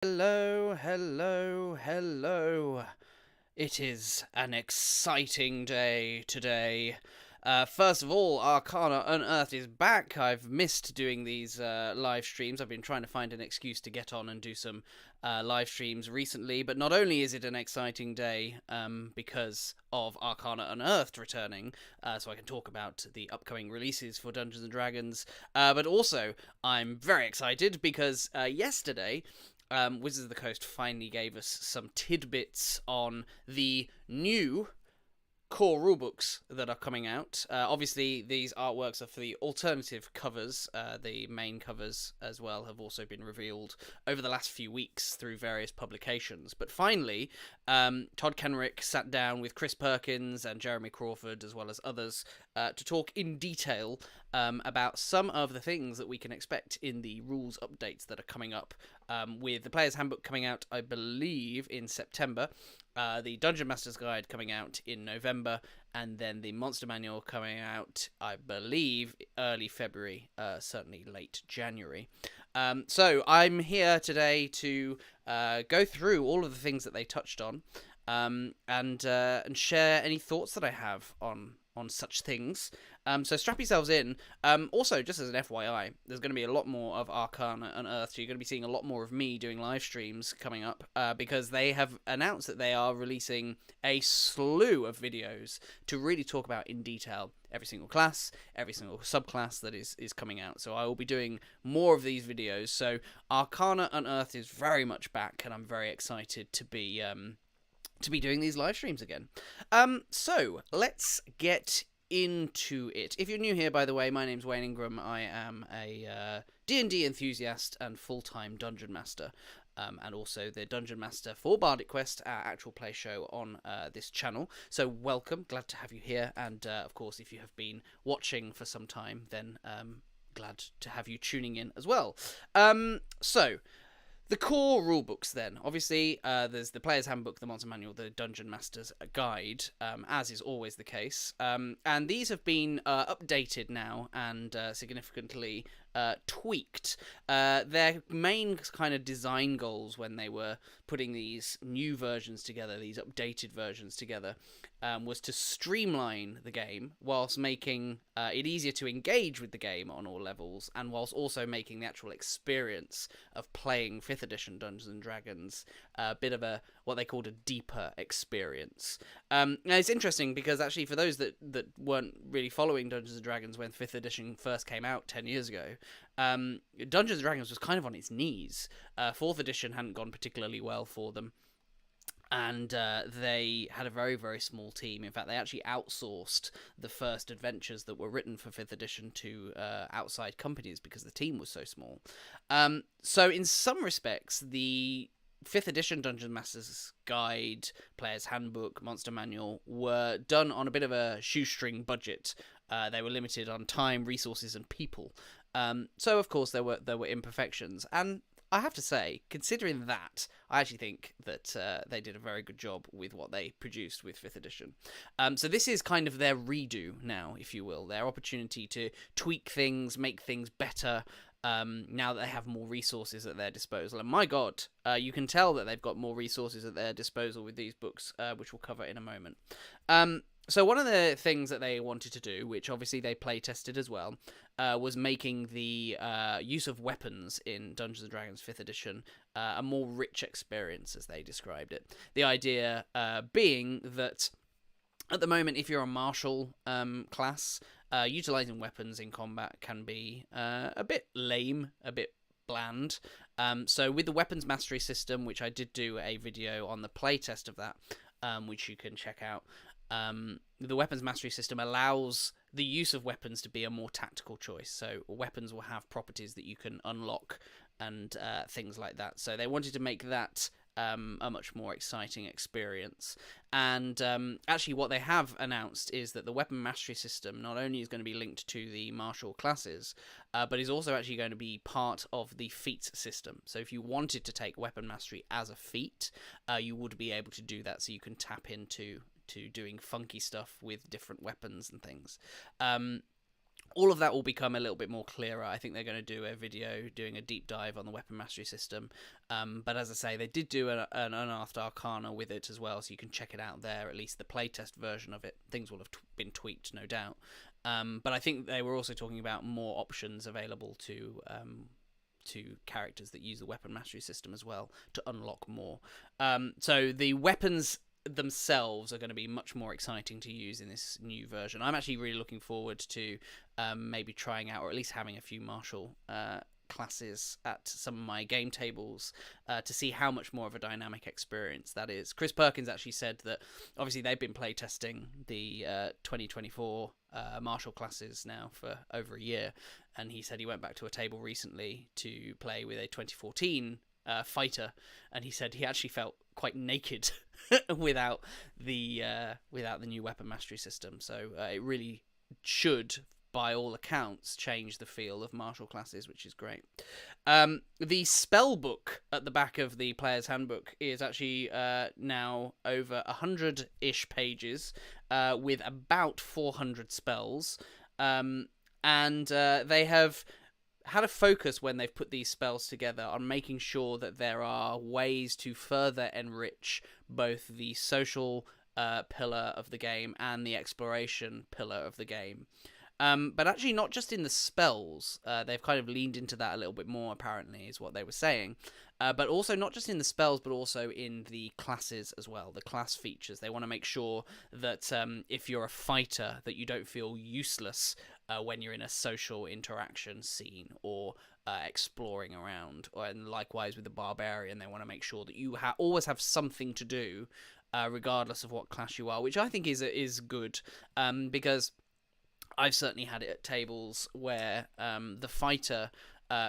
Hello, hello, hello. It is an exciting day today. First of all, Arcana Unearthed is back. I've missed doing these live streams. I've been trying to find an excuse to get on and do some live streams recently. But not only is it an exciting day because of Arcana Unearthed returning, so I can talk about the upcoming releases for Dungeons and Dragons, but also I'm very excited because yesterday Wizards of the Coast finally gave us some tidbits on the new core rulebooks that are coming out. Obviously, these artworks are for the alternative covers. The main covers, as well, have also been revealed over the last few weeks through various publications. But finally, Todd Kenrick sat down with Chris Perkins and Jeremy Crawford, as well as others, to talk in detail about some of the things that we can expect in the rules updates that are coming up, with the Players Handbook coming out, I believe, in September, the Dungeon Master's Guide coming out in November, and then the Monster Manual coming out, I believe, early February, certainly late January. So I'm here today to go through all of the things that they touched on, and share any thoughts that I have on such things. So strap yourselves in. Also, just as an FYI, there's going to be a lot more of Arcana Unearthed. You're going to be seeing a lot more of me doing live streams coming up, because they have announced that they are releasing a slew of videos to really talk about in detail every single class, every single subclass that is coming out. So I will be doing more of these videos. So Arcana Unearthed is very much back, and I'm very excited to be doing these live streams again. So let's get into it. If you're new here, by the way, my name's Wayne Ingram. I am a D&D enthusiast and full-time Dungeon Master, and also the Dungeon Master for Bardic Quest, our actual play show on this channel. So welcome, glad to have you here, and of course, if you have been watching for some time, then glad to have you tuning in as well. So the core rulebooks, then. Obviously, there's the Player's Handbook, the Monster Manual, the Dungeon Master's Guide, as is always the case. And these have been updated now and significantly tweaked. Their main kind of design goals when they were putting these new versions together, these updated versions together, was to streamline the game whilst making it easier to engage with the game on all levels, and whilst also making the actual experience of playing 5th edition Dungeons and Dragons a bit of a what they called a deeper experience. Now it's interesting because actually for those that weren't really following Dungeons and Dragons when 5th edition first came out 10 years ago, Dungeons and Dragons was kind of on its knees. 4th edition hadn't gone particularly well for them, and they had a very, very small team. In fact, they actually outsourced the first adventures that were written for 5th edition to outside companies because the team was so small. So in some respects, the 5th edition Dungeon Master's Guide, Player's Handbook, Monster Manual were done on a bit of a shoestring budget. They were limited on time, resources, and people. So of course there were imperfections, and I have to say, considering that, I actually think that they did a very good job with what they produced with 5th edition. So this is kind of their redo now, if you will, their opportunity to tweak things, make things better, now that they have more resources at their disposal. And my god, you can tell that they've got more resources at their disposal with these books, which we'll cover in a moment. So one of the things that they wanted to do, which obviously they play tested as well, was making the use of weapons in Dungeons & Dragons 5th edition a more rich experience, as they described it. The idea being that at the moment, if you're a martial class, utilizing weapons in combat can be a bit lame, a bit bland. So with the weapons mastery system, which I did do a video on the playtest of that, which you can check out, the weapons mastery system allows the use of weapons to be a more tactical choice. So weapons will have properties that you can unlock and things like that. So they wanted to make that a much more exciting experience. And actually what they have announced is that the weapon mastery system not only is going to be linked to the martial classes, but is also actually going to be part of the feats system. So if you wanted to take weapon mastery as a feat, you would be able to do that, so you can tap into doing funky stuff with different weapons and things. all of that will become a little bit more clearer. I think they're going to do a video doing a deep dive on the weapon mastery system. But as I say, they did do an Unearthed Arcana with it as well, so you can check it out there, at least the playtest version of it. Things will have been tweaked, no doubt. But I think they were also talking about more options available to characters that use the weapon mastery system as well to unlock more. So the weapons themselves are going to be much more exciting to use in this new version. I'm actually really looking forward to maybe trying out, or at least having a few martial classes at some of my game tables to see how much more of a dynamic experience that is. Chris Perkins actually said that obviously they've been playtesting the 2024 martial classes now for over a year, and he said he went back to a table recently to play with a 2014 fighter, and he said he actually felt quite naked without the new weapon mastery system. So it really should, by all accounts, change the feel of martial classes, which is great. The spell book at the back of the Player's Handbook is actually now over 100-ish pages with about 400 spells. And they have had a focus when they've put these spells together on making sure that there are ways to further enrich both the social pillar of the game and the exploration pillar of the game. But actually not just in the spells. They've kind of leaned into that a little bit more, apparently, is what they were saying. But also not just in the spells, but also in the classes as well, the class features. They want to make sure that if you're a fighter, that you don't feel useless when you're in a social interaction scene or exploring around. And likewise with the barbarian, they want to make sure that you always have something to do, regardless of what class you are, which I think is good, because I've certainly had it at tables where the fighter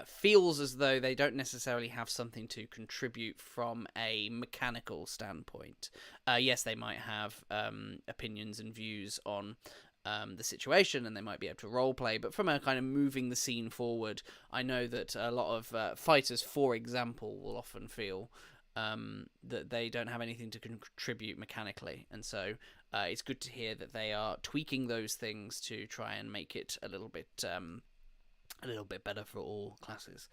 feels as though they don't necessarily have something to contribute from a mechanical standpoint. Yes, they might have opinions and views on the situation, and they might be able to roleplay, but from a kind of moving the scene forward, I know that a lot of fighters, for example, will often feel that they don't have anything to contribute mechanically, and so it's good to hear that they are tweaking those things to try and make it a little bit better for all classes.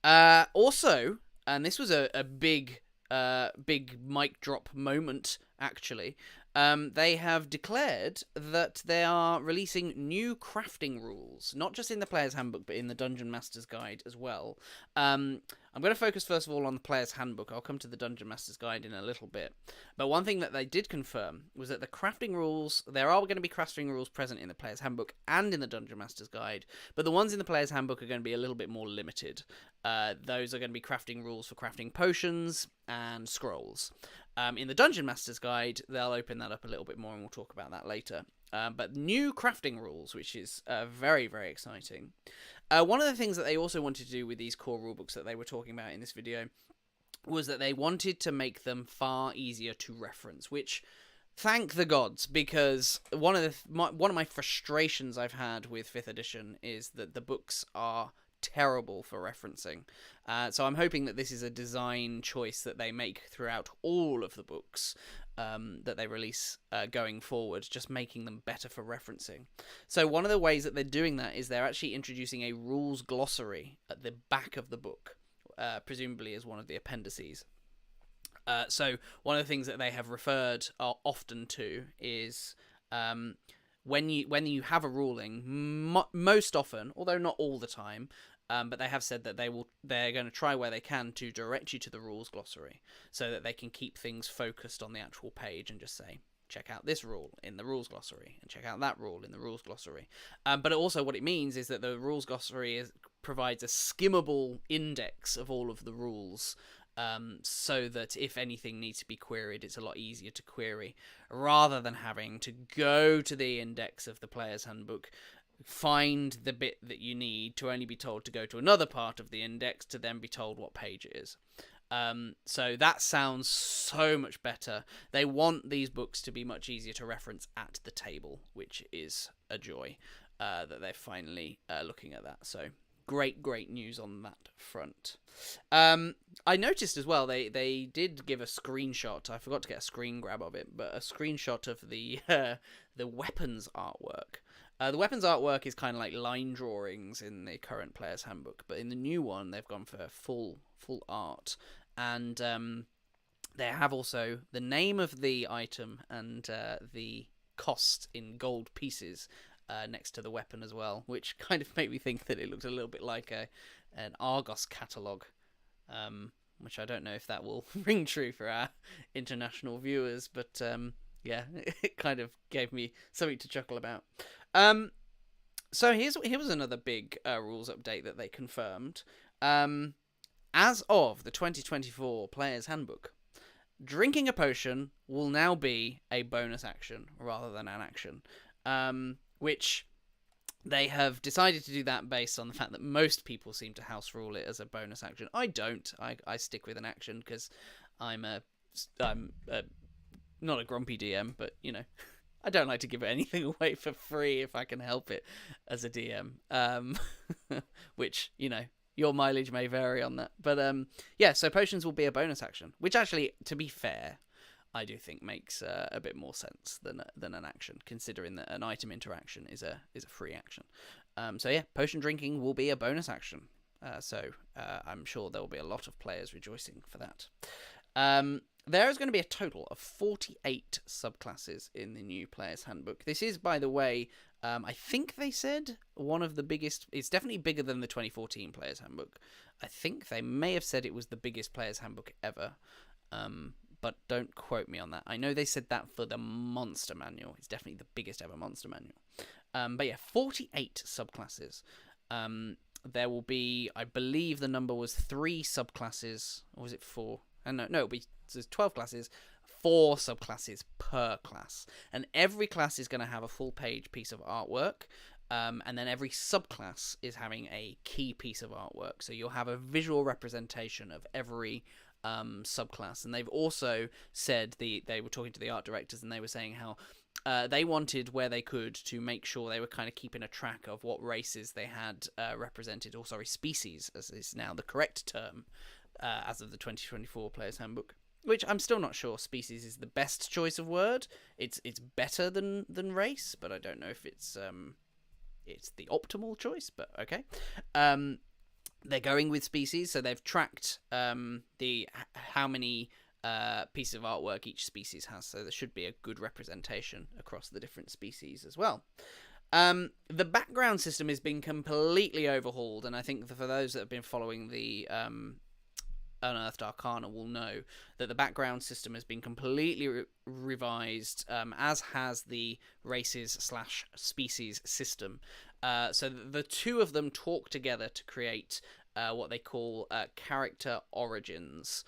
Also, and this was a big mic drop moment, actually. They have declared that they are releasing new crafting rules, not just in the Player's Handbook, but in the Dungeon Master's Guide as well. I'm going to focus first of all on the Player's Handbook. I'll come to the Dungeon Master's Guide in a little bit. But one thing that they did confirm was that the crafting rules, there are going to be crafting rules present in the Player's Handbook and in the Dungeon Master's Guide, but the ones in the Player's Handbook are going to be a little bit more limited. Those are going to be crafting rules for crafting potions and scrolls. In the Dungeon Master's Guide, they'll open that up a little bit more, and we'll talk about that later. But new crafting rules, which is very, very exciting. One of the things that they also wanted to do with these core rulebooks that they were talking about in this video was that they wanted to make them far easier to reference, which, thank the gods, because one of my frustrations I've had with 5th edition is that the books are terrible for referencing. So I'm hoping that this is a design choice that they make throughout all of the books that they release going forward, just making them better for referencing. So one of the ways that they're doing that is they're actually introducing a rules glossary at the back of the book, presumably as one of the appendices. So one of the things that they have referred often to is when you have a ruling, most often, although not all the time, but they have said that they're going to try where they can to direct you to the rules glossary so that they can keep things focused on the actual page and just say, check out this rule in the rules glossary and check out that rule in the rules glossary. But also what it means is that the rules glossary provides a skimmable index of all of the rules, so that if anything needs to be queried, it's a lot easier to query rather than having to go to the index of the Player's Handbook, find the bit that you need to only be told to go to another part of the index to then be told what page it is. So that sounds so much better. They want these books to be much easier to reference at the table, which is a joy that they're finally looking at that. So great news on that front. I noticed as well they did give a screenshot. I forgot to get a screen grab of it, but a screenshot of the weapons artwork. The weapons artwork is kind of like line drawings in the current Player's Handbook, but in the new one they've gone for full art, and they have also the name of the item and the cost in gold pieces next to the weapon as well, which kind of made me think that it looked a little bit like an Argos catalogue, which I don't know if that will ring true for our international viewers, but yeah, it kind of gave me something to chuckle about. So here was another big rules update that they confirmed. As of the 2024 Player's Handbook, drinking a potion will now be a bonus action rather than an action, which they have decided to do that based on the fact that most people seem to house rule it as a bonus action. I don't. I stick with an action because I'm not a grumpy DM, but you know, I don't like to give anything away for free if I can help it as a DM. Which, you know, your mileage may vary on that. But yeah, so potions will be a bonus action, which actually, to be fair, I do think makes a bit more sense than an action, considering that an item interaction is a free action. So yeah, potion drinking will be a bonus action. So I'm sure there will be a lot of players rejoicing for that. There is going to be a total of 48 subclasses in the new Player's Handbook. This is, by the way, I think they said one of the biggest. It's definitely bigger than the 2014 Player's Handbook. I think they may have said it was the biggest Player's Handbook ever. But don't quote me on that. I know they said that for the Monster Manual. It's definitely the biggest ever Monster Manual. But yeah, 48 subclasses. There will be, I believe the number was 3 subclasses, or was it 4? No, it'll be 12 classes, 4 subclasses per class. And every class is going to have a full-page piece of artwork. And then every subclass is having a key piece of artwork. So you'll have a visual representation of every subclass. And they've also said they were talking to the art directors, and they were saying how they wanted, where they could, to make sure they were kind of keeping a track of what races they had represented, or sorry, species, as is now the correct term as of the 2024 Player's Handbook. Which I'm still not sure species is the best choice of word. It's better than race, but I don't know if it's the optimal choice. But okay. They're going with species, so they've tracked how many pieces of artwork each species has, so there should be a good representation across the different species as well. The background system has been completely overhauled, and I think for those that have been following the Unearthed Arcana will know that the background system has been completely revised, as has the races/species system. So the two of them talk together to create what they call character origins.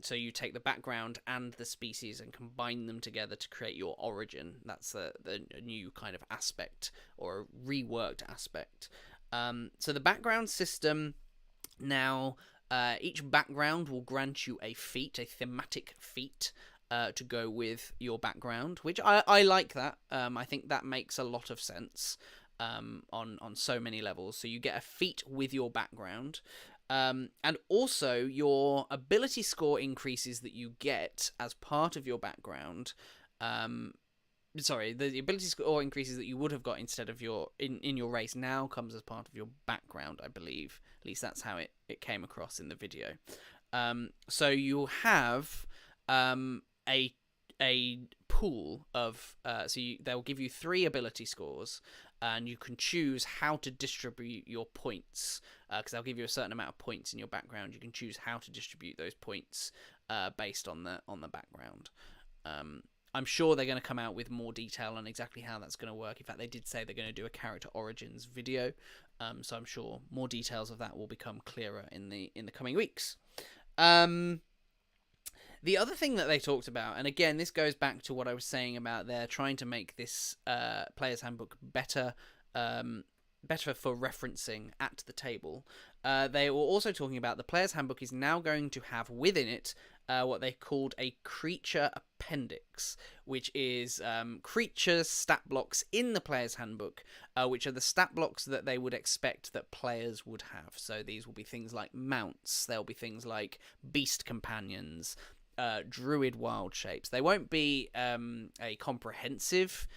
So you take the background and the species and combine them together to create your origin. That's the new kind of aspect, or a reworked aspect. So the background system now, each background will grant you a feat, a thematic feat, to go with your background, which I like that. I think that makes a lot of sense on so many levels. So you get a feat with your background. And also your ability score increases that you get as part of your background. The ability score increases that you would have got instead of in your race now comes as part of your background, I believe. At least that's how it came across in the video. So you'll have a pool of they'll give you 3 ability scores, and you can choose how to distribute your points, because they'll give you a certain amount of points in your background. You can choose how to distribute those points based on the background. I'm sure they're going to come out with more detail on exactly how that's going to work. In fact, they did say they're going to do a character origins video, so I'm sure more details of that will become clearer in the coming weeks. The other thing that they talked about, and again, this goes back to what I was saying about they're trying to make this Player's Handbook better for referencing at the table. They were also talking about the Player's Handbook is now going to have within it what they called a creature appendix, which is creatures stat blocks in the Player's Handbook, which are the stat blocks that they would expect that players would have. So these will be things like mounts, there'll be things like beast companions, druid wild shapes. They won't be a comprehensive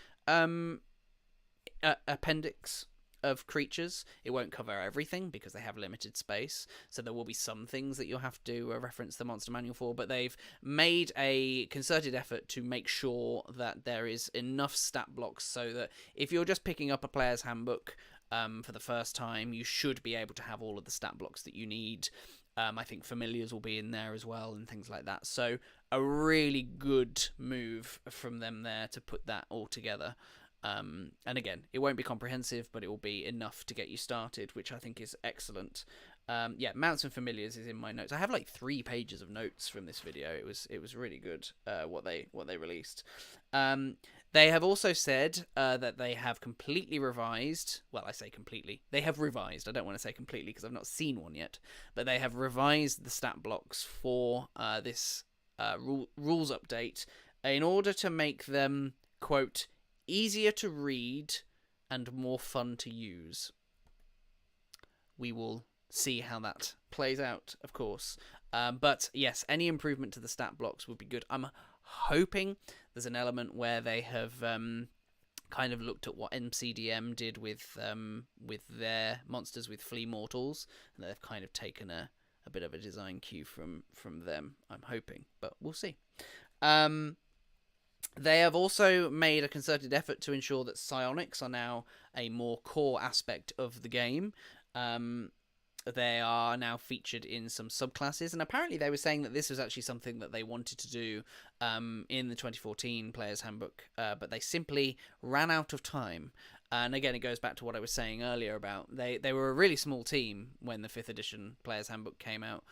appendix of creatures. It won't cover everything because they have limited space, so there will be some things that you'll have to reference the monster manual for, but they've made a concerted effort to make sure that there is enough stat blocks so that if you're just picking up a player's handbook for the first time, you should be able to have all of the stat blocks that you need. I think familiars will be in there as well and things like that, so a really good move from them there to put that all together. And again, it won't be comprehensive, but it will be enough to get you started, which I think is excellent. Yeah, mounts and familiars is in my notes. I have like 3 pages of notes from this video. It was really good what they released. They have also said that they have completely revised. Well, I say completely. They have revised. I don't want to say completely because I've not seen one yet. But they have revised the stat blocks for this rules update in order to make them, quote, easier to read and more fun to use. We will see how that plays out, of course. But yes, any improvement to the stat blocks would be good. I'm hoping there's an element where they have kind of looked at what MCDM did with their monsters with flea mortals, and they've kind of taken a bit of a design cue from them. I'm hoping, but we'll see. They have also made a concerted effort to ensure that psionics are now a more core aspect of the game. They are now featured in some subclasses, and apparently they were saying that this was actually something that they wanted to do in the 2014 Players Handbook, but they simply ran out of time. And again, it goes back to what I was saying earlier about they were a really small team when the 5th edition Players Handbook came out,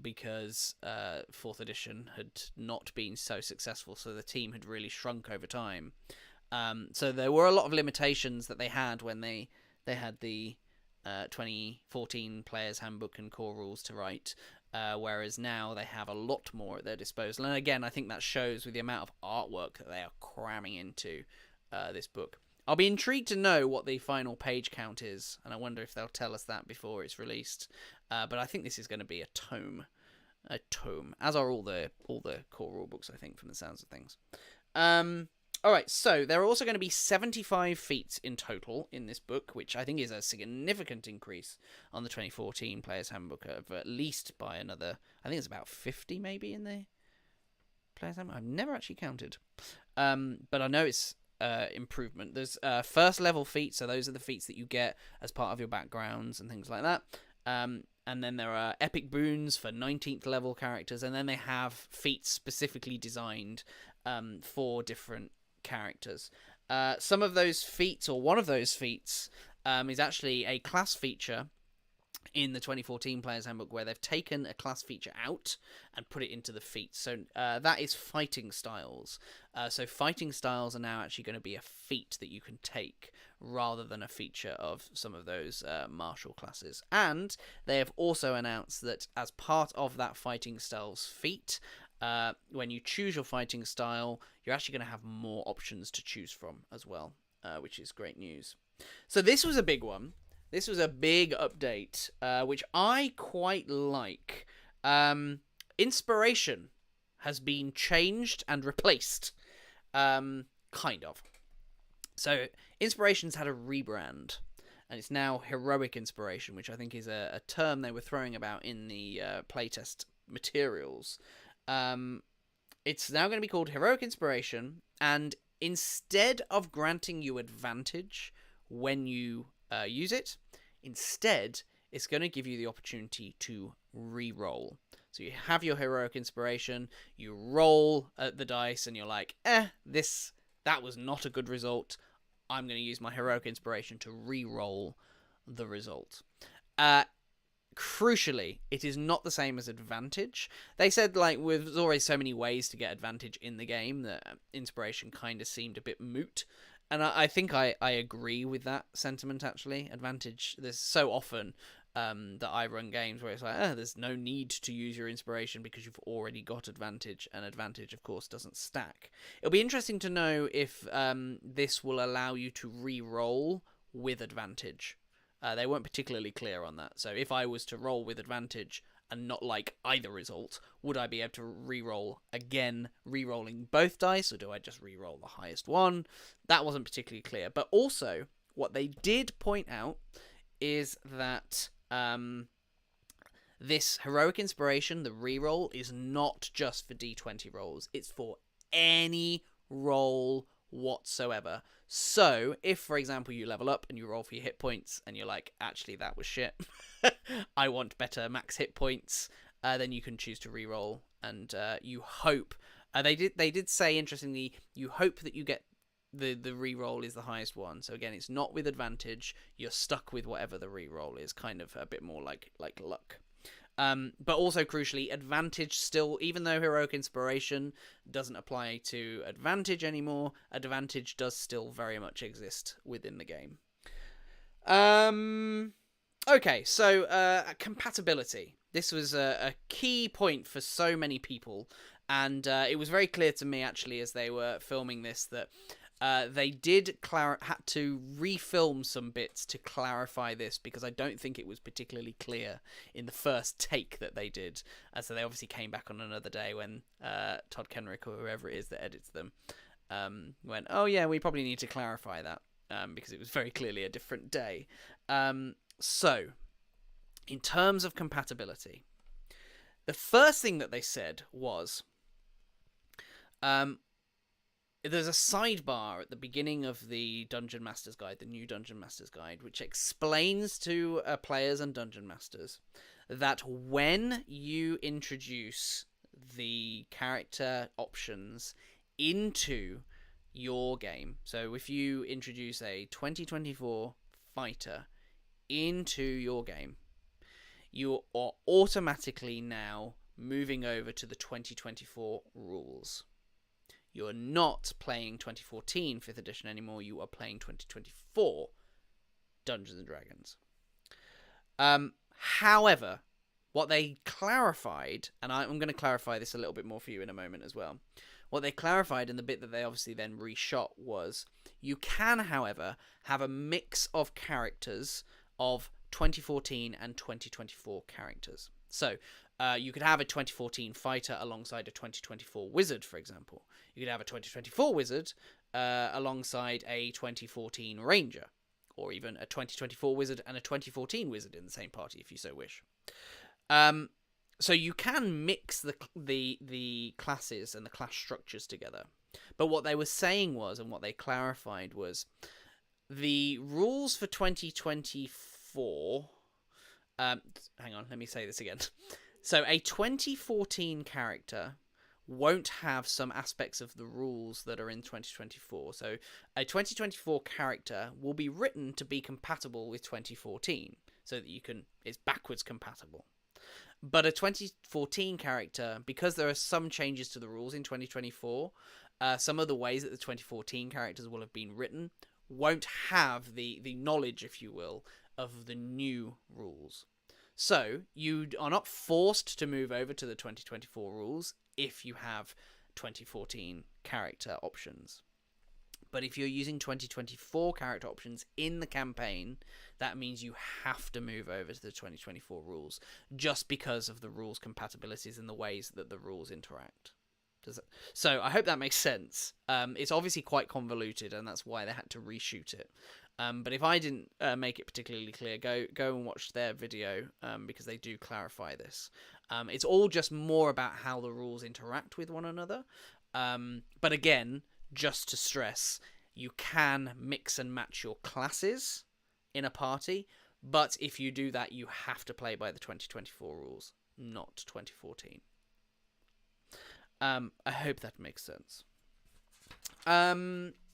because 4th edition had not been so successful, so the team had really shrunk over time. So there were a lot of limitations that they had when they had the 2014 Players Handbook and core rules to write, whereas now they have a lot more at their disposal. And again, I think that shows with the amount of artwork that they are cramming into this book. I'll be intrigued to know what the final page count is, and I wonder if they'll tell us that before it's released. But I think this is going to be a tome, as are all the core rulebooks, I think, from the sounds of things. Alright, so there are also going to be 75 feats in total in this book, which I think is a significant increase on the 2014 Players Handbook of at least by another, I think it's about 50 maybe in the Players Handbook. I've never actually counted. But I know it's improvement. There's first level feats, so those are the feats that you get as part of your backgrounds and things like that. And then there are epic boons for 19th level characters, and then they have feats specifically designed for different characters. Some of those feats, or one of those feats, is actually a class feature in the 2014 Players Handbook, where they've taken a class feature out and put it into the feats. So that is fighting styles. So fighting styles are now actually going to be a feat that you can take rather than a feature of some of those martial classes. And they have also announced that as part of that fighting styles feat, when you choose your fighting style, you're actually going to have more options to choose from as well, which is great news. So this was a big one. This was a big update, which I quite like. Inspiration has been changed and replaced. Kind of. So Inspiration's had a rebrand, and it's now Heroic Inspiration, which I think is a term they were throwing about in the playtest materials. It's now going to be called Heroic Inspiration, and instead of granting you advantage when you use it, instead it's going to give you the opportunity to re-roll. So you have your Heroic Inspiration, you roll at the dice, and you're like, that was not a good result. I'm going to use my Heroic Inspiration to re-roll the result. Crucially, it is not the same as advantage. They said, there's always so many ways to get advantage in the game that Inspiration kind of seemed a bit moot. And I think I agree with that sentiment, actually. Advantage, there's so often that I run games where it's like, there's no need to use your Inspiration because you've already got advantage, and advantage, of course, doesn't stack. It'll be interesting to know if this will allow you to re-roll with advantage. They weren't particularly clear on that. So if I was to roll with advantage and not like either result, would I be able to re-roll again, re-rolling both dice, or do I just re-roll the highest one? That wasn't particularly clear. But also, what they did point out is that this heroic inspiration, the re-roll, is not just for d20 rolls. It's for any roll whatsoever. So, if, for example, you level up and you roll for your hit points and you're like, actually, that was shit, I want better max hit points, then you can choose to re-roll, and you hope... they did say, interestingly, you hope that you get the re-roll is the highest one. So again, it's not with advantage. You're stuck with whatever the re-roll is, kind of a bit more like luck. But also, crucially, advantage still, even though heroic inspiration doesn't apply to advantage anymore, advantage does still very much exist within the game. Okay, so compatibility. This was a key point for so many people, and it was very clear to me, actually, as they were filming this, that they did had to refilm some bits to clarify this, because I don't think it was particularly clear in the first take that they did. So they obviously came back on another day when Todd Kenrick, or whoever it is that edits them, went, oh yeah, we probably need to clarify that, because it was very clearly a different day. So, in terms of compatibility, the first thing that they said was... there's a sidebar at the beginning of the Dungeon Master's Guide, the new Dungeon Master's Guide, which explains to players and Dungeon Masters that when you introduce the character options into your game, so if you introduce a 2024 fighter into your game, you are automatically now moving over to the 2024 rules. You're not playing 2014 5th edition anymore. You are playing 2024 Dungeons and Dragons. However, what they clarified, and I'm going to clarify this a little bit more for you in a moment as well. What they clarified, and the bit that they obviously then reshot, was you can, however, have a mix of characters of 2014 and 2024 characters. So, you could have a 2014 fighter alongside a 2024 wizard, for example. You could have a 2024 wizard alongside a 2014 ranger, or even a 2024 wizard and a 2014 wizard in the same party, if you so wish. So you can mix the classes and the class structures together. But what they were saying was, and what they clarified was, the rules for 2024... hang on, let me say this again. So a 2014 character won't have some aspects of the rules that are in 2024. So a 2024 character will be written to be compatible with 2014, so that it's backwards compatible. But a 2014 character, because there are some changes to the rules in 2024, some of the ways that the 2014 characters will have been written won't have the knowledge, if you will, of the new rules. So you are not forced to move over to the 2024 rules if you have 2014 character options. But if you're using 2024 character options in the campaign, that means you have to move over to the 2024 rules, just because of the rules compatibilities and the ways that the rules interact. So I hope that makes sense. It's obviously quite convoluted, and that's why they had to reshoot it. But if I didn't make it particularly clear, go and watch their video, because they do clarify this. It's all just more about how the rules interact with one another. But again, just to stress, you can mix and match your classes in a party, but if you do that, you have to play by the 2024 rules, not 2014. I hope that makes sense.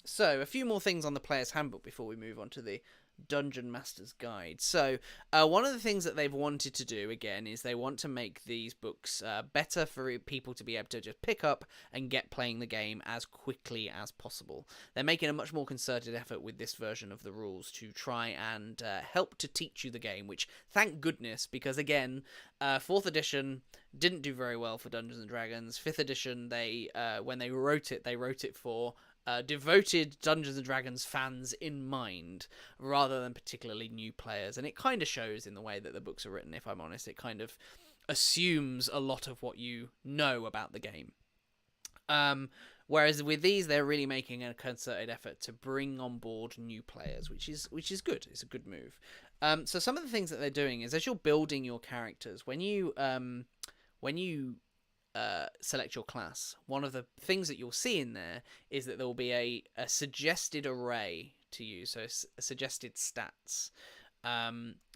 So, a few more things on the Players Handbook before we move on to the Dungeon Master's Guide. So, one of the things that they've wanted to do, again, is they want to make these books better for people to be able to just pick up and get playing the game as quickly as possible. They're making a much more concerted effort with this version of the rules to try and help to teach you the game, which, thank goodness, because, again, 4th edition didn't do very well for Dungeons & Dragons. 5th edition, when they wrote it for... devoted Dungeons & Dragons fans in mind, rather than particularly new players. And it kind of shows in the way that the books are written, if I'm honest. It kind of assumes a lot of what you know about the game. Whereas with these, they're really making a concerted effort to bring on board new players, which is good. It's a good move. So some of the things that they're doing is, as you're building your characters, when you select your class, one of the things that you'll see in there is that there will be a suggested array to use, so suggested stats.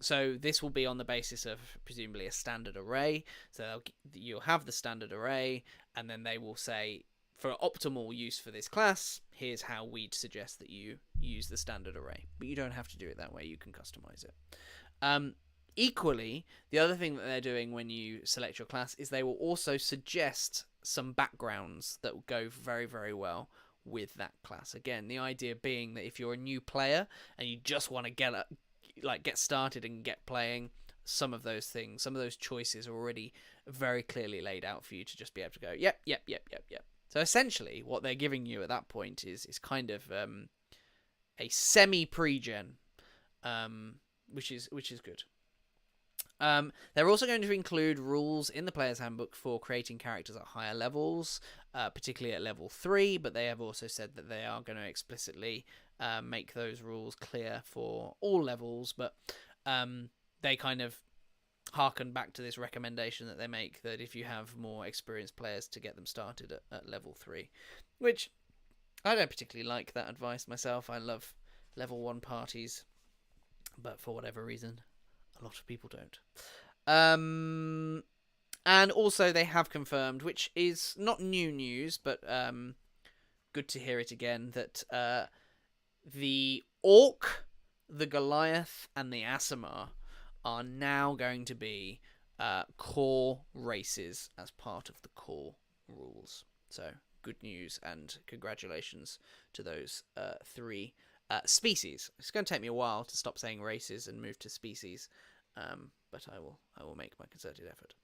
So this will be on the basis of presumably a standard array. So you'll have the standard array, and then they will say, for optimal use for this class, here's how we'd suggest that you use the standard array. But you don't have to do it that way. You can customize it. Equally, the other thing that they're doing when you select your class is they will also suggest some backgrounds that will go very, very well with that class. Again, the idea being that if you're a new player and you just want to get started and get playing, some of those things, some of those choices are already very clearly laid out for you to just be able to go, yep. So essentially, what they're giving you at that point is kind of a semi-pre-gen, which is good. They're also going to include rules in the Player's Handbook for creating characters at higher levels, particularly at level 3, but they have also said that they are going to explicitly make those rules clear for all levels, but they kind of harken back to this recommendation that they make, that if you have more experienced players, to get them started at level 3, which I don't particularly like that advice myself. I love level 1 parties, but for whatever reason, a lot of people don't. And also they have confirmed, which is not new news, but good to hear it again, that the Orc, the Goliath, and the Aasimar are now going to be core races as part of the core rules. So good news, and congratulations to those 3 species. It's going to take me a while to stop saying races and move to species, but I will make my concerted effort.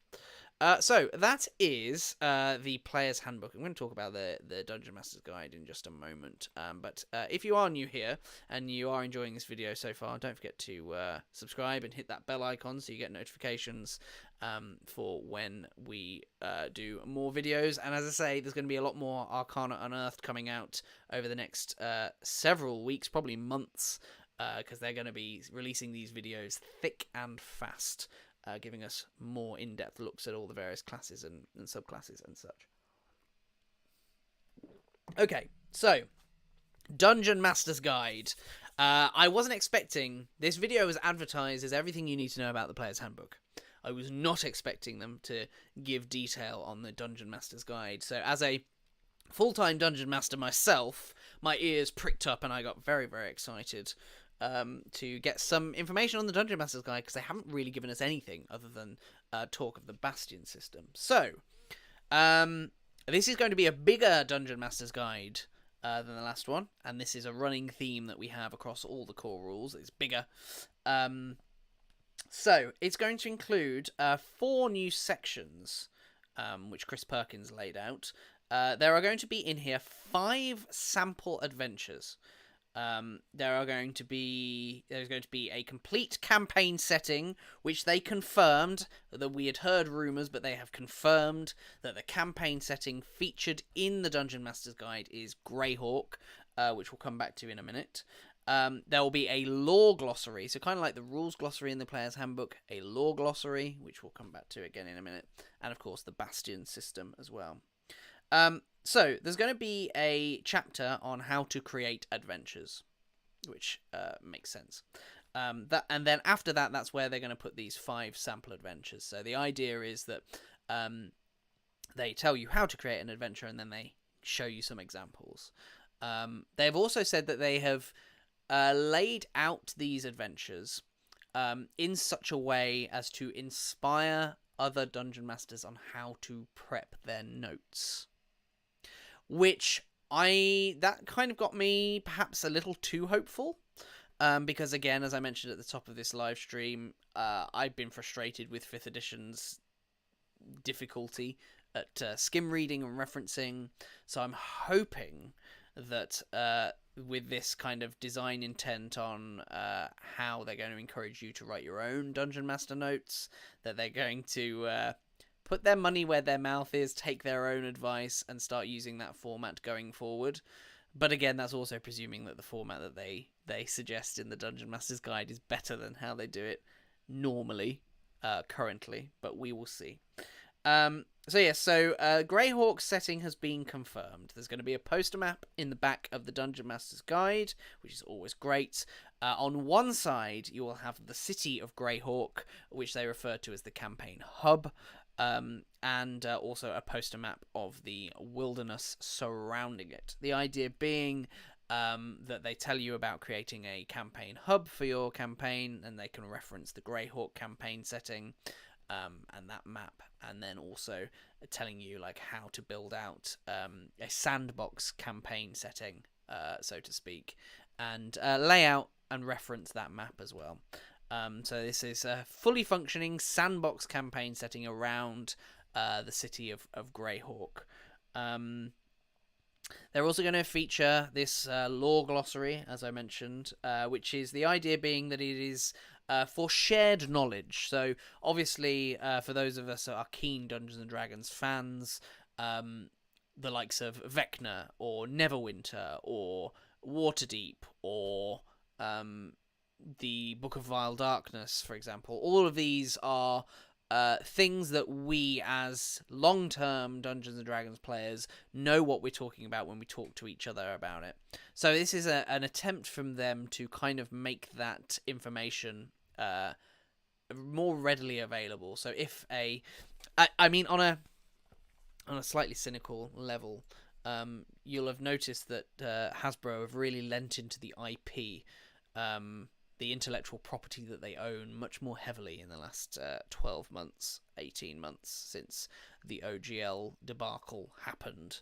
So that is the Player's Handbook. I'm going to talk about the Dungeon Master's Guide in just a moment. But if you are new here and you are enjoying this video so far, don't forget to subscribe and hit that bell icon so you get notifications for when we do more videos. And as I say, there's going to be a lot more Arcana Unearthed coming out over the next several weeks, probably months, because they're going to be releasing these videos thick and fast. Giving us more in-depth looks at all the various classes and subclasses and such. Okay, so Dungeon Master's Guide. I wasn't expecting... This video was advertised as everything you need to know about the Player's Handbook. I was not expecting them to give detail on the Dungeon Master's Guide. So as a full-time Dungeon Master myself, my ears pricked up and I got very, very excited to get some information on the Dungeon Master's Guide, because they haven't really given us anything other than talk of the Bastion system. So, this is going to be a bigger Dungeon Master's Guide than the last one, and this is a running theme that we have across all the core rules. It's bigger. So, it's going to include 4 new sections, which Chris Perkins laid out. There are going to be in here 5 sample adventures. There's going to be a complete campaign setting, which they confirmed that we had heard rumours, but they have confirmed that the campaign setting featured in the Dungeon Master's Guide is Greyhawk, which we'll come back to in a minute. There will be a lore glossary, so kind of like the rules glossary in the Player's Handbook, a lore glossary, which we'll come back to again in a minute, and of course the Bastion system as well. So, there's going to be a chapter on how to create adventures, which makes sense. And then after that, that's where they're going to put these 5 sample adventures. So the idea is that they tell you how to create an adventure, and then they show you some examples. They've also said that they have laid out these adventures in such a way as to inspire other Dungeon Masters on how to prep their notes. Which that kind of got me perhaps a little too hopeful, because again, as I mentioned at the top of this live stream, I've been frustrated with 5th edition's difficulty at skim reading and referencing, so I'm hoping that with this kind of design intent on how they're going to encourage you to write your own Dungeon Master notes, that they're going to put their money where their mouth is, take their own advice, and start using that format going forward. But again, that's also presuming that the format that they suggest in the Dungeon Master's Guide is better than how they do it normally, currently. But we will see. So Greyhawk's setting has been confirmed. There's going to be a poster map in the back of the Dungeon Master's Guide, which is always great. On one side, you will have the city of Greyhawk, which they refer to as the campaign hub, and also a poster map of the wilderness surrounding it. The idea being that they tell you about creating a campaign hub for your campaign, and they can reference the Greyhawk campaign setting and that map, and then also telling you like how to build out a sandbox campaign setting, so to speak, and lay out and reference that map as well. So this is a fully functioning sandbox campaign setting around the city of Greyhawk. They're also going to feature this lore glossary, as I mentioned, which is the idea being that it is for shared knowledge. So obviously, for those of us that are keen Dungeons and Dragons fans, the likes of Vecna or Neverwinter or Waterdeep or the Book of Vile Darkness, for example, all of these are things that we as long-term Dungeons and Dragons players know what we're talking about when we talk to each other about it. So this is an attempt from them to kind of make that information more readily available. So if I mean on a slightly cynical level, you'll have noticed that Hasbro have really lent into the IP, the intellectual property that they own, much more heavily in the last 12 months, 18 months since the OGL debacle happened,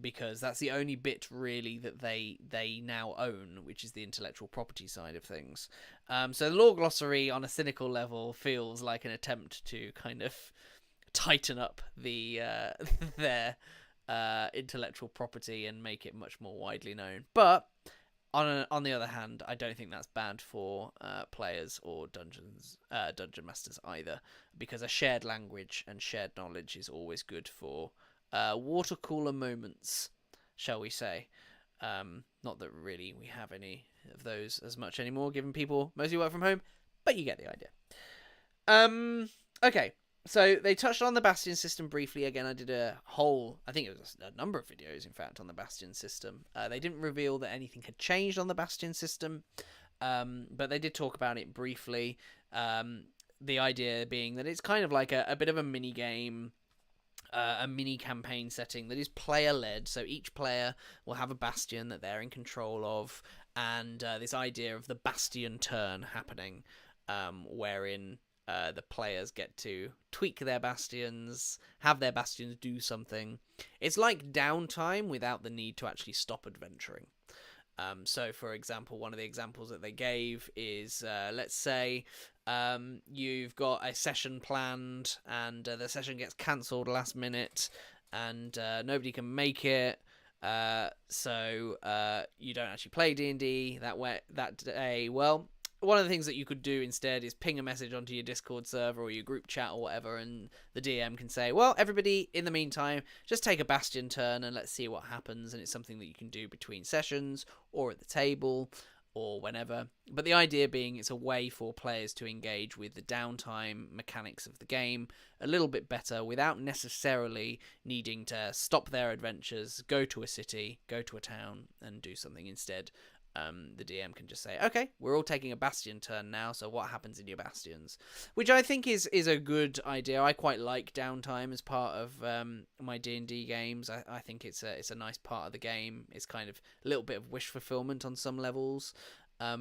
because that's the only bit really that they now own, which is the intellectual property side of things. So the lore glossary on a cynical level feels like an attempt to kind of tighten up the their intellectual property and make it much more widely known. But on the other hand, I don't think that's bad for players or dungeon masters either, because a shared language and shared knowledge is always good for water cooler moments, shall we say. Not that really we have any of those as much anymore, given people mostly work from home, but you get the idea. Okay. So they touched on the Bastion system briefly. Again, I did I think it was a number of videos, in fact, on the Bastion system. They didn't reveal that anything had changed on the Bastion system, but they did talk about it briefly. The idea being that it's kind of like a bit of a mini game, a mini campaign setting that is player-led. So each player will have a Bastion that they're in control of, and this idea of the Bastion turn happening, wherein the players get to tweak their bastions, have their bastions do something. It's like downtime without the need to actually stop adventuring. So, for example, one of the examples that they gave is, let's say you've got a session planned and the session gets cancelled last minute and nobody can make it. So you don't actually play D&D that day. Well, one of the things that you could do instead is ping a message onto your Discord server or your group chat or whatever, and the DM can say, well, everybody, in the meantime, just take a Bastion turn and let's see what happens. And it's something that you can do between sessions or at the table or whenever. But the idea being it's a way for players to engage with the downtime mechanics of the game a little bit better without necessarily needing to stop their adventures, go to a city, go to a town, and do something instead. The DM can just say, okay, we're all taking a Bastion turn now, so what happens in your Bastions? Which I think is a good idea. I quite like downtime as part of my D&D games. I think it's a nice part of the game. It's kind of a little bit of wish fulfillment on some levels,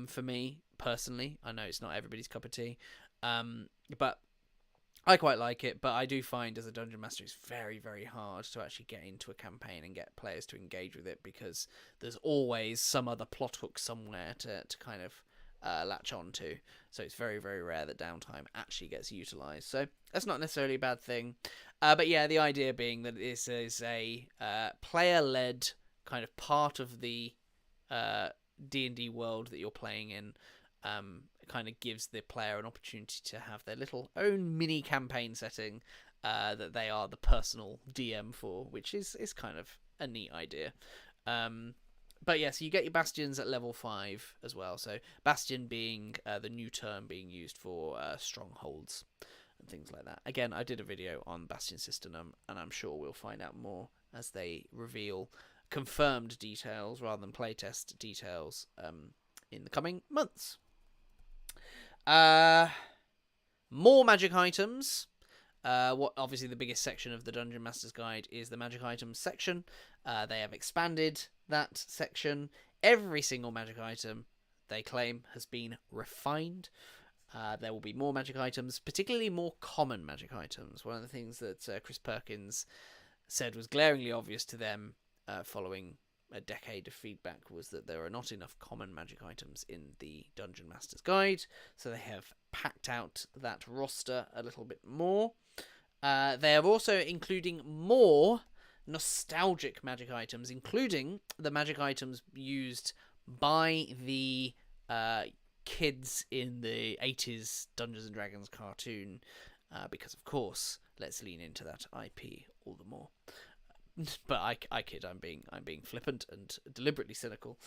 for me, personally. I know it's not everybody's cup of tea, but I quite like it, but I do find as a Dungeon Master it's very, very hard to actually get into a campaign and get players to engage with it, because there's always some other plot hook somewhere to kind of latch on to. So it's very, very rare that downtime actually gets utilised. So that's not necessarily a bad thing. But yeah, the idea being that this is a player-led kind of part of the D&D world that you're playing in. It kind of gives the player an opportunity to have their little own mini campaign setting that they are the personal DM for, which is kind of a neat idea. But yeah, so you get your bastions at level 5 as well. So bastion being the new term being used for strongholds and things like that. Again, I did a video on bastion system, and I'm sure we'll find out more as they reveal confirmed details rather than playtest details in the coming months. More magic items. What obviously the biggest section of the Dungeon Master's Guide is the magic items section. They have expanded that section. Every single magic item, they claim, has been refined. There will be more magic items, particularly more common magic items. One of the things that Chris Perkins said was glaringly obvious to them following a decade of feedback was that there are not enough common magic items in the Dungeon Master's Guide, so they have packed out that roster a little bit more. They are also including more nostalgic magic items, including the magic items used by the kids in the 80s Dungeons & Dragons cartoon, because of course, let's lean into that IP all the more. But I kid. I'm being flippant and deliberately cynical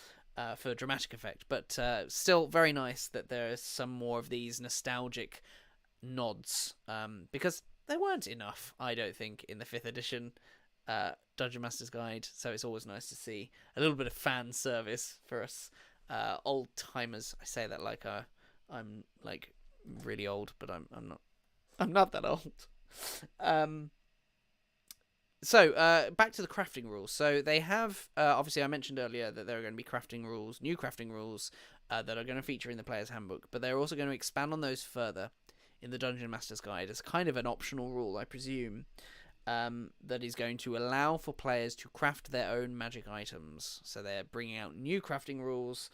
for dramatic effect. But still very nice that there is some more of these nostalgic nods, because there weren't enough, I don't think, in the 5th edition Dungeon Master's Guide. So it's always nice to see a little bit of fan service for us old timers. I say that like I'm like really old, but I'm not. I'm not that old. So, back to the crafting rules. So, they have, obviously I mentioned earlier that there are going to be crafting rules, new crafting rules, that are going to feature in the Player's Handbook, but they're also going to expand on those further in the Dungeon Master's Guide as kind of an optional rule, I presume, that is going to allow for players to craft their own magic items. So, they're bringing out new crafting rules,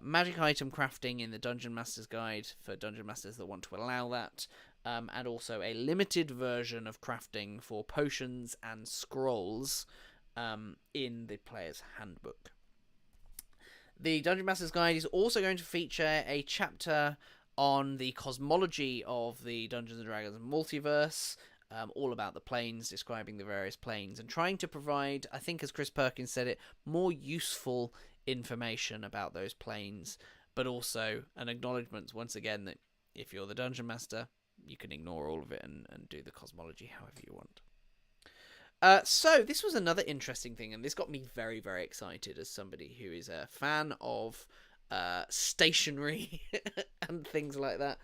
magic item crafting in the Dungeon Master's Guide for Dungeon Masters that want to allow that. And also a limited version of crafting for potions and scrolls in the Player's Handbook. The Dungeon Master's Guide is also going to feature a chapter on the cosmology of the Dungeons & Dragons multiverse, all about the planes, describing the various planes, and trying to provide, I think as Chris Perkins said it, more useful information about those planes, but also an acknowledgement, once again, that if you're the Dungeon Master, you can ignore all of it and do the cosmology however you want. So this was another interesting thing, and this got me very, very excited as somebody who is a fan of stationery and things like that.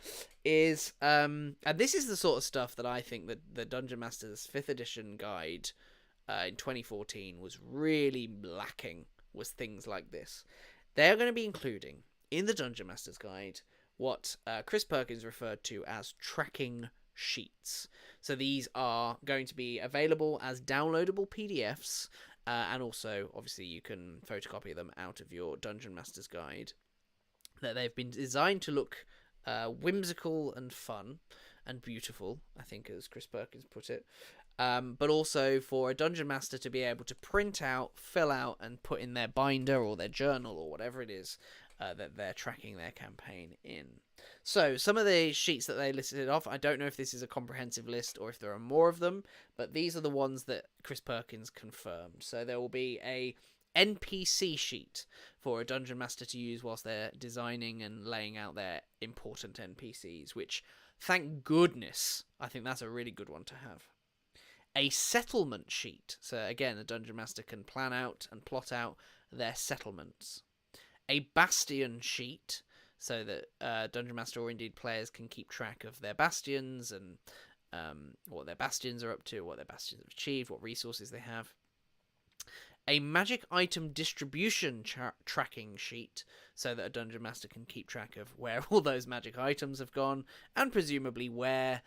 And this is the sort of stuff that I think that the Dungeon Master's 5th edition guide in 2014 was really lacking, was things like this. They're going to be including in the Dungeon Master's Guide what Chris Perkins referred to as tracking sheets. So these are going to be available as downloadable PDFs, and also, obviously, you can photocopy them out of your Dungeon Master's Guide. That they've been designed to look whimsical and fun and beautiful, I think, as Chris Perkins put it. But also for a Dungeon Master to be able to print out, fill out, and put in their binder or their journal or whatever it is that they're tracking their campaign in. So, some of the sheets that they listed off, I don't know if this is a comprehensive list or if there are more of them, but these are the ones that Chris Perkins confirmed. So, there will be a NPC sheet for a Dungeon Master to use whilst they're designing and laying out their important NPCs, which, thank goodness, I think that's a really good one to have. A settlement sheet. So, again, a Dungeon Master can plan out and plot out their settlements. A bastion sheet, so that Dungeon Master or indeed players can keep track of their bastions and what their bastions are up to, what their bastions have achieved, what resources they have. A magic item distribution tracking sheet, so that a Dungeon Master can keep track of where all those magic items have gone, and presumably where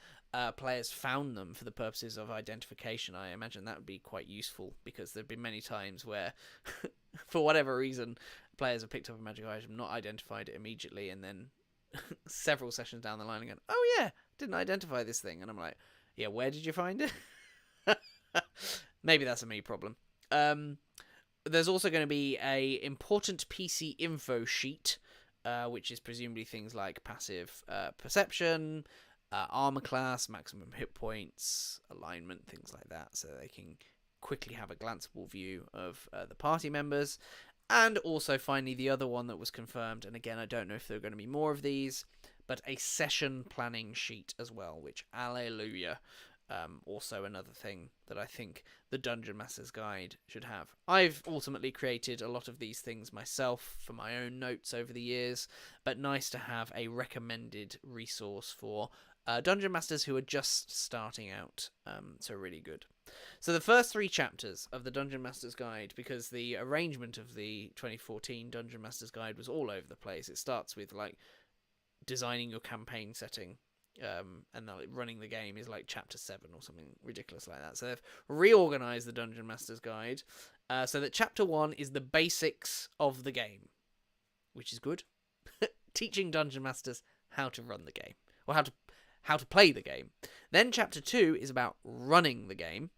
players found them for the purposes of identification. I imagine that would be quite useful, because there have been many times where, for whatever reason, players have picked up a magic item, not identified it immediately, and then several sessions down the line again, oh yeah, didn't identify this thing. And I'm like, yeah, where did you find it? Maybe that's a me problem. there's also going to be a important PC info sheet, which is presumably things like passive perception, armor class, maximum hit points, alignment, things like that, so they can quickly have a glanceable view of the party members. And also, finally, the other one that was confirmed, and again, I don't know if there are going to be more of these, but a session planning sheet as well, which, alleluia, also another thing that I think the Dungeon Master's Guide should have. I've ultimately created a lot of these things myself for my own notes over the years, but nice to have a recommended resource for Dungeon Masters who are just starting out, so really good. So the first 3 chapters of the Dungeon Master's Guide, because the arrangement of the 2014 Dungeon Master's Guide was all over the place. It starts with like designing your campaign setting, and like running the game is like chapter 7 or something ridiculous like that. So they've reorganized the Dungeon Master's Guide so that chapter 1 is the basics of the game, which is good. Teaching Dungeon Masters how to run the game, or how to play the game. Then chapter 2 is about running the game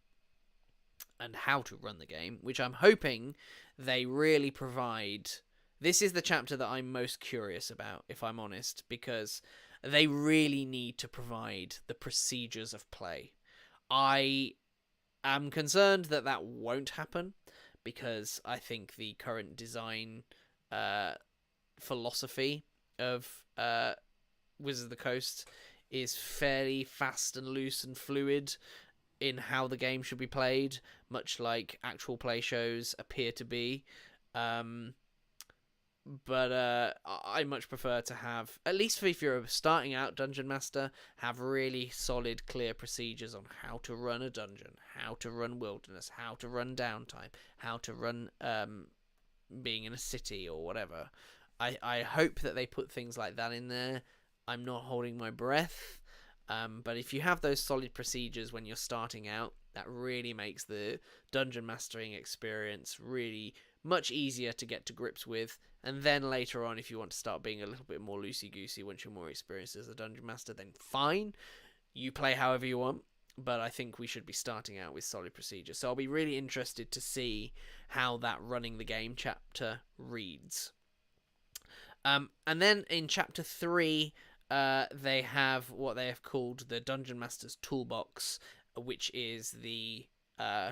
and how to run the game, which I'm hoping they really provide. This is the chapter that I'm most curious about, if I'm honest, because they really need to provide the procedures of play. I am concerned that that won't happen, because I think the current design philosophy of Wizards of the Coast is fairly fast and loose and fluid in how the game should be played, much like actual play shows appear to be. But I much prefer to have, at least if you're a starting out dungeon master, have really solid, clear procedures on how to run a dungeon, how to run wilderness, how to run downtime, how to run being in a city or whatever. I hope that they put things like that in there. I'm not holding my breath, but if you have those solid procedures when you're starting out, that really makes the dungeon mastering experience really much easier to get to grips with. And then later on, if you want to start being a little bit more loosey-goosey once you're more experienced as a dungeon master, then fine, you play however you want. But I think we should be starting out with solid procedures. So I'll be really interested to see how that running the game chapter reads. And then in chapter 3, they have what they have called the Dungeon Master's Toolbox, which is the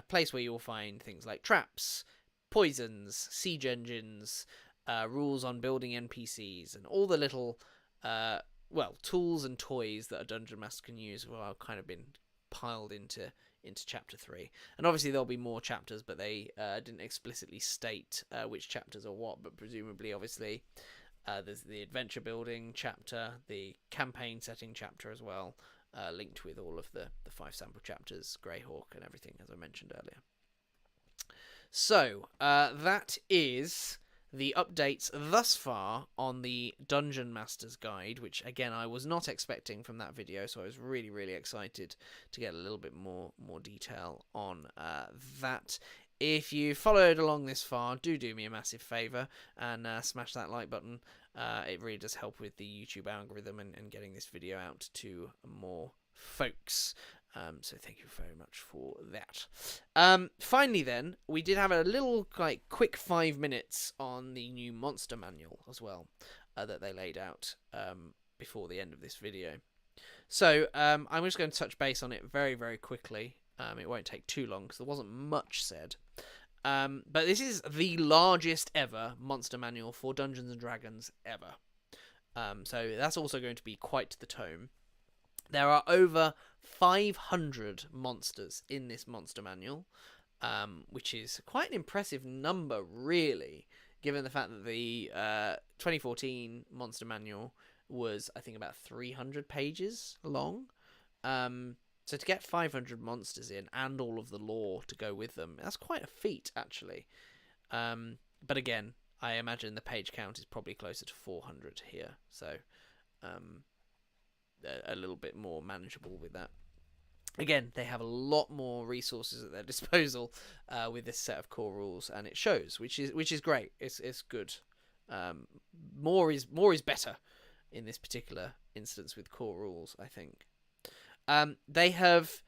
place where you'll find things like traps, poisons, siege engines, rules on building NPCs, and all the little tools and toys that a dungeon master can use. Well, I've kind of been piled into chapter 3, and obviously there'll be more chapters, but they didn't explicitly state which chapters are what. But presumably, obviously, there's the adventure building chapter, the campaign setting chapter as well, linked with all of the 5 sample chapters, Greyhawk and everything, as I mentioned earlier. So that is the updates thus far on the Dungeon Master's Guide, which again I was not expecting from that video, so I was really, really excited to get a little bit more detail on that. If you followed along this far, do me a massive favour and smash that like button. It really does help with the YouTube algorithm and getting this video out to more folks. So thank you very much for that. Finally then, we did have a little quick 5 minutes on the new monster manual as well, that they laid out before the end of this video. So I'm just going to touch base on it very, very quickly. It won't take too long because there wasn't much said. But this is the largest ever monster manual for Dungeons & Dragons ever. So that's also going to be quite the tome. There are over 500 monsters in this monster manual, which is quite an impressive number, really, given the fact that the 2014 monster manual was, I think, about 300 pages long. So to get 500 monsters in and all of the lore to go with them, that's quite a feat, actually. But again, I imagine the page count is probably closer to 400 here, so a little bit more manageable with that. Again, they have a lot more resources at their disposal with this set of core rules, and it shows, which is great. It's good. More is better in this particular instance with core rules, I think. They have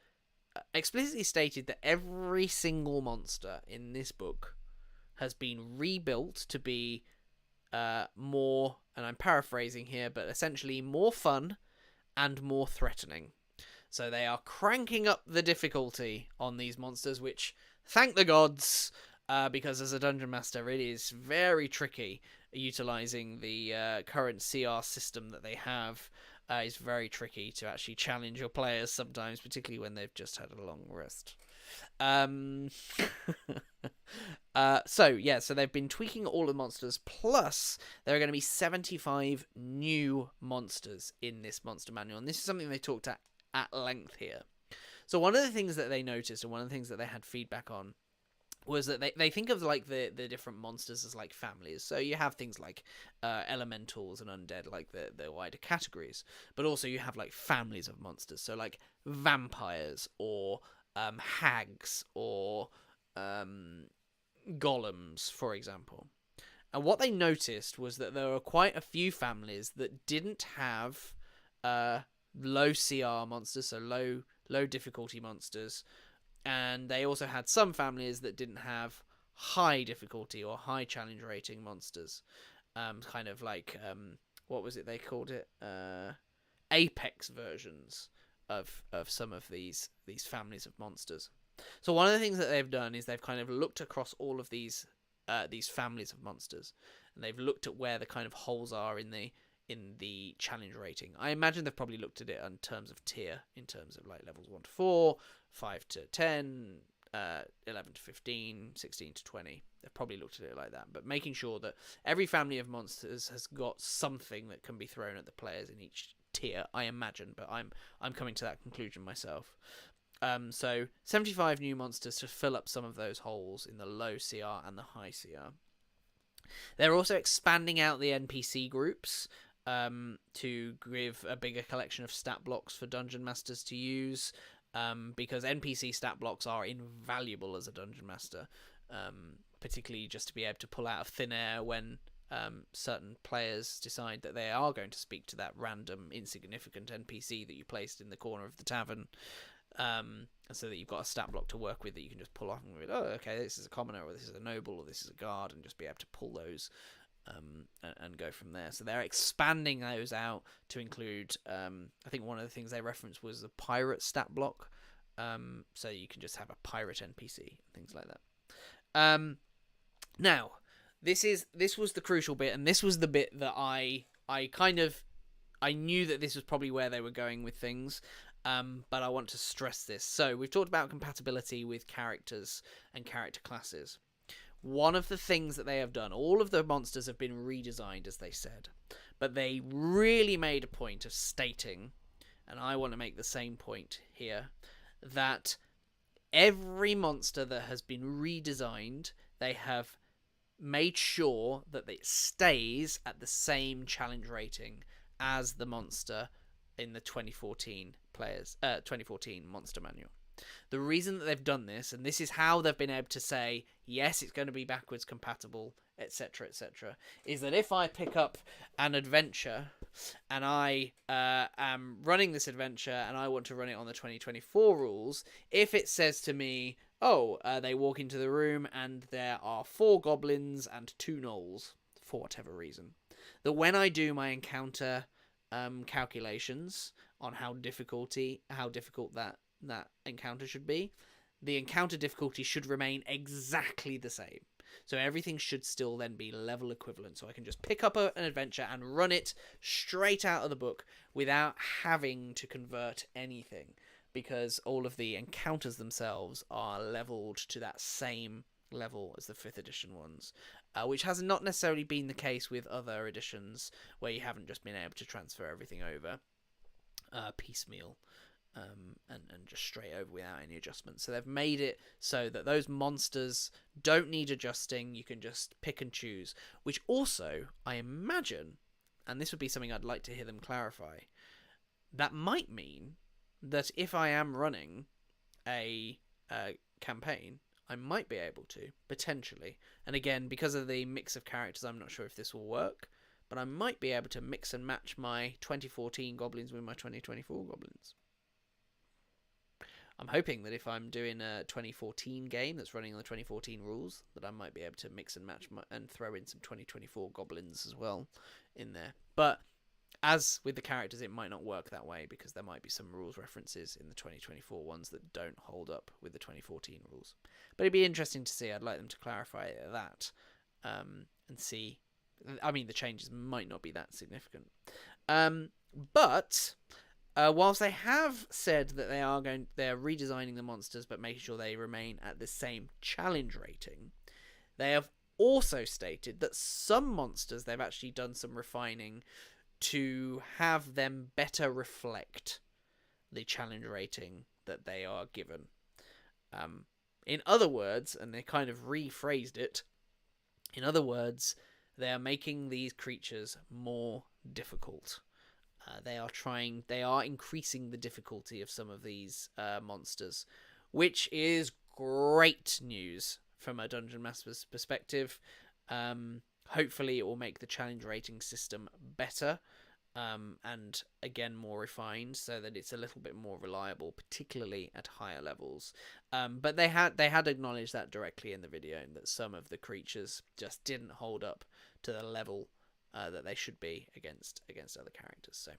explicitly stated that every single monster in this book has been rebuilt to be more, and I'm paraphrasing here, but essentially more fun and more threatening. So they are cranking up the difficulty on these monsters, which, thank the gods, because as a dungeon master, it is very tricky. Utilizing the current CR system that they have is very tricky to actually challenge your players sometimes, particularly when they've just had a long rest. So they've been tweaking all the monsters, plus there are going to be 75 new monsters in this monster manual, and this is something they talked at length here. So one of the things that they noticed, and one of the things that they had feedback on, was that they think of like the different monsters as like families. So you have things like elementals and undead, like the wider categories, but also you have like families of monsters. So like vampires or hags or golems, for example. And what they noticed was that there were quite a few families that didn't have low CR monsters, so low difficulty monsters, and they also had some families that didn't have high difficulty or high challenge rating monsters, kind of like what was it they called it, apex versions of some of these families of monsters. So one of the things that they've done is they've kind of looked across all of these families of monsters, and they've looked at where the kind of holes are in the challenge rating. I imagine they've probably looked at it in terms of tier, in terms of like levels 1 to 4, 5 to 10, 11 to 15, 16 to 20. They've probably looked at it like that, but making sure that every family of monsters has got something that can be thrown at the players in each tier, I imagine, but I'm coming to that conclusion myself. So 75 new monsters to fill up some of those holes in the low CR and the high CR. They're also expanding out the NPC groups to give a bigger collection of stat blocks for dungeon masters to use, because NPC stat blocks are invaluable as a dungeon master, particularly just to be able to pull out of thin air when certain players decide that they are going to speak to that random insignificant NPC that you placed in the corner of the tavern. And so that you've got a stat block to work with that you can just pull off and go, oh, okay, this is a commoner, or this is a noble, or this is a guard, and just be able to pull those and go from there. So they're expanding those out to include, I think one of the things they referenced was the pirate stat block, so you can just have a pirate NPC, things like that. Now, this was the crucial bit, and this was the bit that I knew that this was probably where they were going with things. But I want to stress this. So we've talked about compatibility with characters and character classes. One of the things that they have done, all of the monsters have been redesigned, as they said, but they really made a point of stating, and I want to make the same point here, that every monster that has been redesigned, they have made sure that it stays at the same challenge rating as the monster in the 2014 monster manual. The reason that they've done this, and this is how they've been able to say yes, it's going to be backwards compatible, etc., etc., is that if I pick up an adventure and I am running this adventure and I want to run it on the 2024 rules, if it says to me, they walk into the room and there are 4 goblins and 2 gnolls, for whatever reason, that when I do my encounter calculations on how difficult that encounter should be, the encounter difficulty should remain exactly the same. So everything should still then be level equivalent. So I can just pick up an adventure and run it straight out of the book without having to convert anything, because all of the encounters themselves are leveled to that same level as the 5th edition ones, which has not necessarily been the case with other editions where you haven't just been able to transfer everything over piecemeal and just straight over without any adjustments. So they've made it so that those monsters don't need adjusting, you can just pick and choose, which also, I imagine, and this would be something I'd like to hear them clarify, that might mean that if I am running a campaign, I might be able to, potentially. And again, because of the mix of characters, I'm not sure if this will work, but I might be able to mix and match my 2014 goblins with my 2024 goblins. I'm hoping that if I'm doing a 2014 game that's running on the 2014 rules, that I might be able to mix and match and throw in some 2024 goblins as well in there. But as with the characters, it might not work that way because there might be some rules references in the 2024 ones that don't hold up with the 2014 rules. But it'd be interesting to see. I'd like them to clarify that and see. I mean, the changes might not be that significant. But whilst they have said that they're redesigning the monsters but making sure they remain at the same challenge rating, they have also stated that some monsters they've actually done some refining to have them better reflect the challenge rating that they are given. In other words, and they kind of rephrased it, in other words, they are making these creatures more difficult. They are increasing the difficulty of some of these monsters, which is great news from a Dungeon Master's perspective. Hopefully it will make the challenge rating system better, and again more refined, so that it's a little bit more reliable, particularly at higher levels. But they had acknowledged that directly in the video, that some of the creatures just didn't hold up to the level that they should be against other characters. So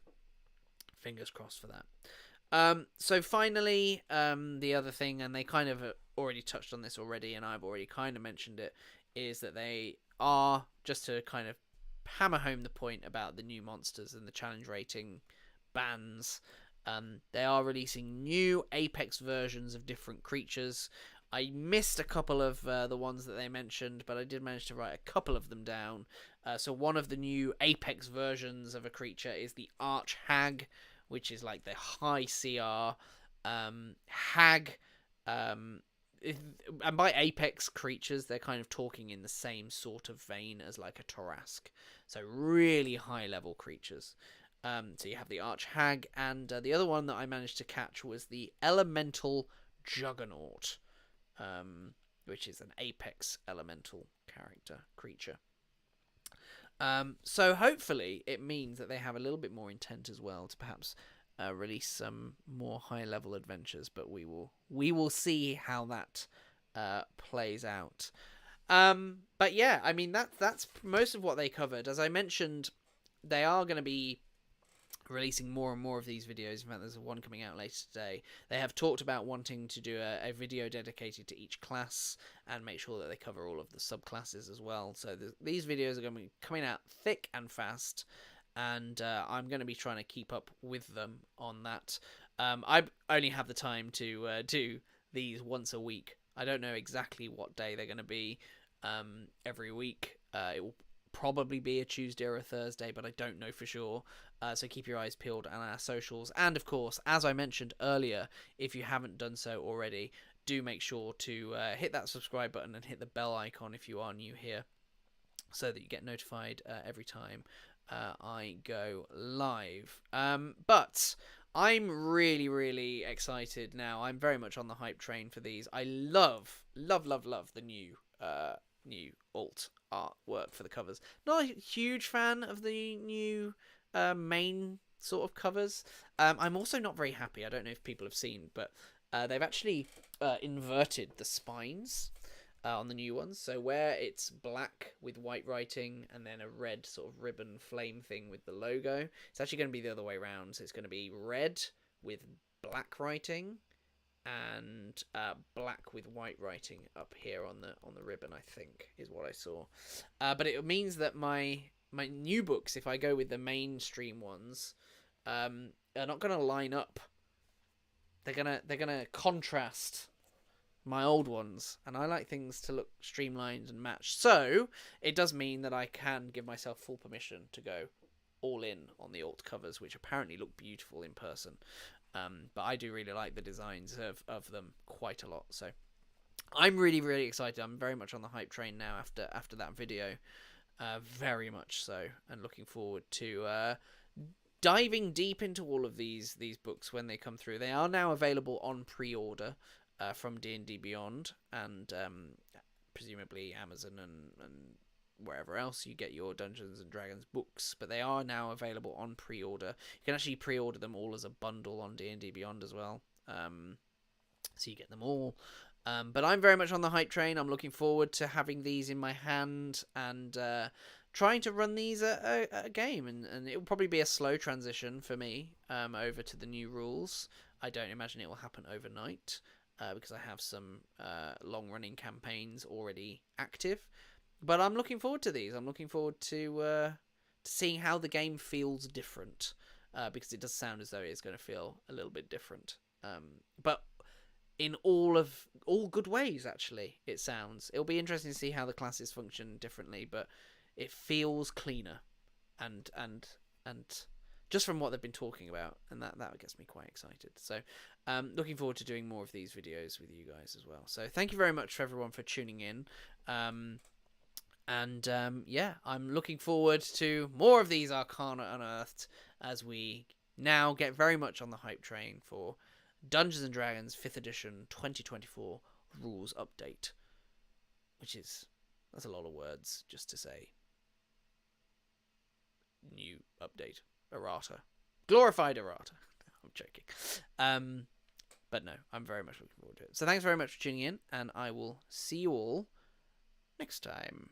fingers crossed for that. So finally, the other thing, and they kind of already touched on this already, and I've already kind of mentioned it, is that they are, just to kind of hammer home the point about the new monsters and the challenge rating bans, they are releasing new Apex versions of different creatures. I missed a couple of the ones that they mentioned, but I did manage to write a couple of them down. So one of the new Apex versions of a creature is the Arch Hag, which is like the high CR hag. And by Apex creatures, they're kind of talking in the same sort of vein as like a Tarask. So really high level creatures. So you have the Arch Hag, and the other one that I managed to catch was the Elemental Juggernaut, which is an Apex Elemental creature. So hopefully it means that they have a little bit more intent as well to perhaps release some more high level adventures, but we will see how that plays out. But yeah, I mean that's most of what they covered. As I mentioned, they are going to be releasing more and more of these videos. In fact, there's one coming out later today. They have talked about wanting to do a video dedicated to each class and make sure that they cover all of the subclasses as well. So these videos are going to be coming out thick and fast, and I'm going to be trying to keep up with them on that. I only have the time to do these once a week. I don't know exactly what day they're going to be every week. It will probably be a Tuesday or a Thursday, but I don't know for sure. So keep your eyes peeled on our socials. And of course, as I mentioned earlier, if you haven't done so already, do make sure to hit that subscribe button and hit the bell icon if you are new here, so that you get notified every time I go live. But I'm really, really excited now. I'm very much on the hype train for these. I love the new alt artwork for the covers. Not a huge fan of the new main sort of covers. I'm also not very happy. I don't know if people have seen, but they've actually inverted the spines on the new ones. So where it's black with white writing and then a red sort of ribbon flame thing with the logo, it's actually going to be the other way around. So it's going to be red with black writing and black with white writing up here on the ribbon, I think is what I saw. But it means that my new books, if I go with the mainstream ones, are not going to line up. They're gonna contrast my old ones, and I like things to look streamlined and matched. So it does mean that I can give myself full permission to go all in on the alt covers, which apparently look beautiful in person. But I do really like the designs of them quite a lot. So I'm really, really excited. I'm very much on the hype train now after that video. Very much so, and looking forward to diving deep into all of these books when they come through. They are now available on pre-order from D&D Beyond, and presumably Amazon and wherever else you get your Dungeons and Dragons books, but they are now available on pre-order. You can actually pre-order them all as a bundle on D&D Beyond as well. so you get them all. But I'm very much on the hype train. I'm looking forward to having these in my hand and trying to run these at a game. And it will probably be a slow transition for me over to the new rules. I don't imagine it will happen overnight because I have some long running campaigns already active. But I'm looking forward to these. I'm looking forward to seeing how the game feels different because it does sound as though it is going to feel a little bit different. But in all good ways, actually, it sounds. It'll be interesting to see how the classes function differently, but it feels cleaner and just from what they've been talking about, and that gets me quite excited. So looking forward to doing more of these videos with you guys as well. So thank you very much for everyone for tuning in. Yeah, I'm looking forward to more of these Arcana Unearthed as we now get very much on the hype train for Dungeons & Dragons 5th edition 2024 rules update. That's a lot of words just to say new update. Errata. Glorified errata. I'm joking. But no, I'm very much looking forward to it. So thanks very much for tuning in, and I will see you all next time.